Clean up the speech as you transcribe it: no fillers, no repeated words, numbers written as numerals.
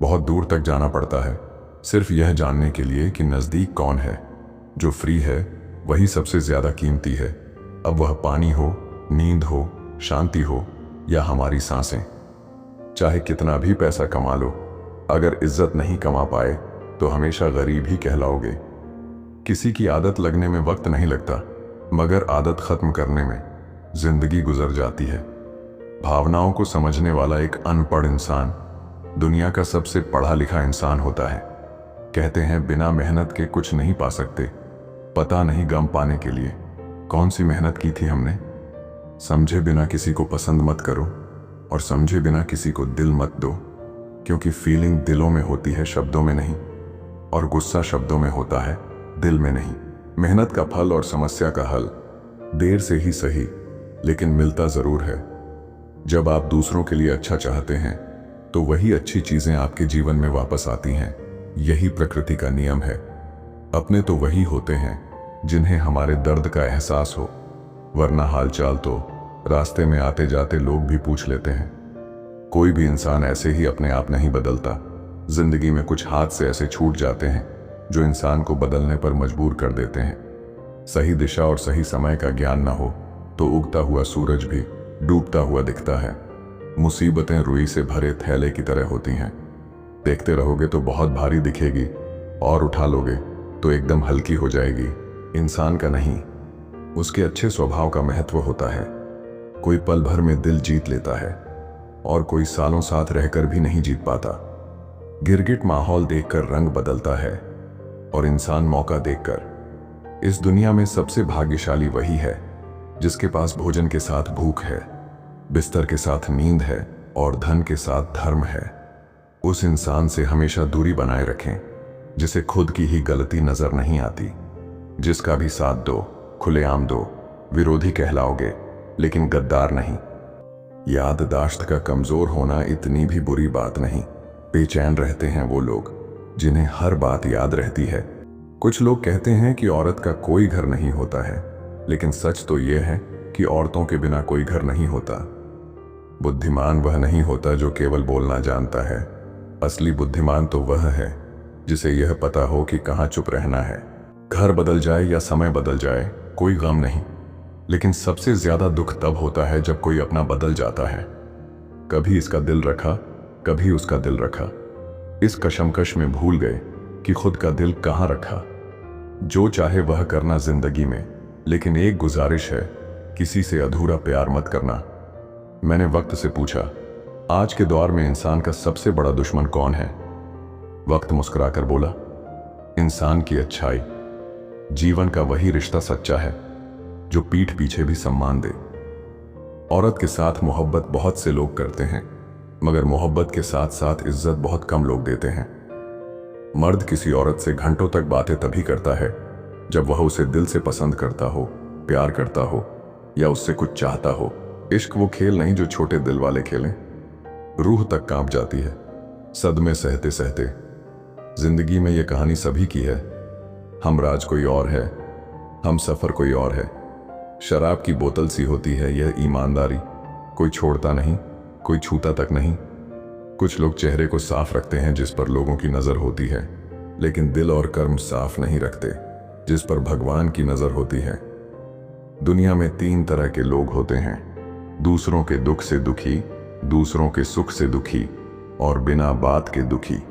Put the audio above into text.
बहुत दूर तक जाना पड़ता है सिर्फ यह जानने के लिए कि नज़दीक कौन है। जो फ्री है वही सबसे ज़्यादा कीमती है। अब वह पानी हो, नींद हो, शांति हो या हमारी सांसें। चाहे कितना भी पैसा कमा लो, अगर इज्जत नहीं कमा पाए तो हमेशा गरीब ही कहलाओगे। किसी की आदत लगने में वक्त नहीं लगता, मगर आदत खत्म करने में जिंदगी गुजर जाती है। भावनाओं को समझने वाला एक अनपढ़ इंसान दुनिया का सबसे पढ़ा लिखा इंसान होता है। कहते हैं बिना मेहनत के कुछ नहीं पा सकते। पता नहीं गम पाने के लिए कौन सी मेहनत की थी हमने। समझे बिना किसी को पसंद मत करो और समझे बिना किसी को दिल मत दो, क्योंकि फीलिंग दिलों में होती है, शब्दों में नहीं। और गुस्सा शब्दों में होता है, दिल में नहीं। मेहनत का फल और समस्या का हल देर से ही सही, लेकिन मिलता जरूर है। जब आप दूसरों के लिए अच्छा चाहते हैं तो वही अच्छी चीजें आपके जीवन में वापस आती हैं। यही प्रकृति का नियम है। अपने तो वही होते हैं जिन्हें हमारे दर्द का एहसास हो, वरना हालचाल तो रास्ते में आते जाते लोग भी पूछ लेते हैं। कोई भी इंसान ऐसे ही अपने आप नहीं बदलता। जिंदगी में कुछ हाथ से ऐसे छूट जाते हैं जो इंसान को बदलने पर मजबूर कर देते हैं। सही दिशा और सही समय का ज्ञान न हो तो उगता हुआ सूरज भी डूबता हुआ दिखता है। मुसीबतें रुई से भरे थैले की तरह होती हैं। देखते रहोगे तो बहुत भारी दिखेगी और उठा लोगे तो एकदम हल्की हो जाएगी। इंसान का नहीं, उसके अच्छे स्वभाव का महत्व होता है। कोई पल भर में दिल जीत लेता है और कोई सालों साथ रहकर भी नहीं जीत पाता। गिरगिट माहौल देखकर रंग बदलता है और इंसान मौका देखकर। इस दुनिया में सबसे भाग्यशाली वही है जिसके पास भोजन के साथ भूख है, बिस्तर के साथ नींद है और धन के साथ धर्म है। उस इंसान से हमेशा दूरी बनाए रखें जिसे खुद की ही गलती नजर नहीं आती। जिसका भी साथ दो, खुलेआम दो, विरोधी कहलाओगे लेकिन गद्दार नहीं। याददाश्त का कमजोर होना इतनी भी बुरी बात नहीं। बेचैन रहते हैं वो लोग जिन्हें हर बात याद रहती है। कुछ लोग कहते हैं कि औरत का कोई घर नहीं होता है, लेकिन सच तो ये है कि औरतों के बिना कोई घर नहीं होता। बुद्धिमान वह नहीं होता जो केवल बोलना जानता है। असली बुद्धिमान तो वह है जिसे यह पता हो कि कहाँ चुप रहना है। घर बदल जाए या समय बदल जाए कोई गम नहीं, लेकिन सबसे ज्यादा दुख तब होता है जब कोई अपना बदल जाता है। कभी इसका दिल रखा, कभी उसका दिल रखा। इस कशमकश में भूल गए कि खुद का दिल कहाँ रखा। जो चाहे वह करना जिंदगी में, लेकिन एक गुजारिश है, किसी से अधूरा प्यार मत करना। मैंने वक्त से पूछा, आज के दौर में इंसान का सबसे बड़ा दुश्मन कौन है? वक्त मुस्कुराकर बोला, इंसान की अच्छाई। जीवन का वही रिश्ता सच्चा है जो पीठ पीछे भी सम्मान दे। औरत के साथ मोहब्बत बहुत से लोग करते हैं, मगर मोहब्बत के साथ साथ इज्जत बहुत कम लोग देते हैं। मर्द किसी औरत से घंटों तक बातें तभी करता है जब वह उसे दिल से पसंद करता हो, प्यार करता हो या उससे कुछ चाहता हो। इश्क वो खेल नहीं जो छोटे दिल वाले खेलें। रूह तक कांप जाती है सदमे सहते सहते। जिंदगी में ये कहानी सभी की है। हम राज कोई और है, हम सफर कोई और है। शराब की बोतल सी होती है यह ईमानदारी। कोई छोड़ता नहीं, कोई छूता तक नहीं। कुछ लोग चेहरे को साफ रखते हैं जिस पर लोगों की नजर होती है, लेकिन दिल और कर्म साफ नहीं रखते जिस पर भगवान की नजर होती है। दुनिया में 3 तरह के लोग होते हैं, दूसरों के दुख से दुखी, दूसरों के सुख से दुखी और बिना बात के दुखी।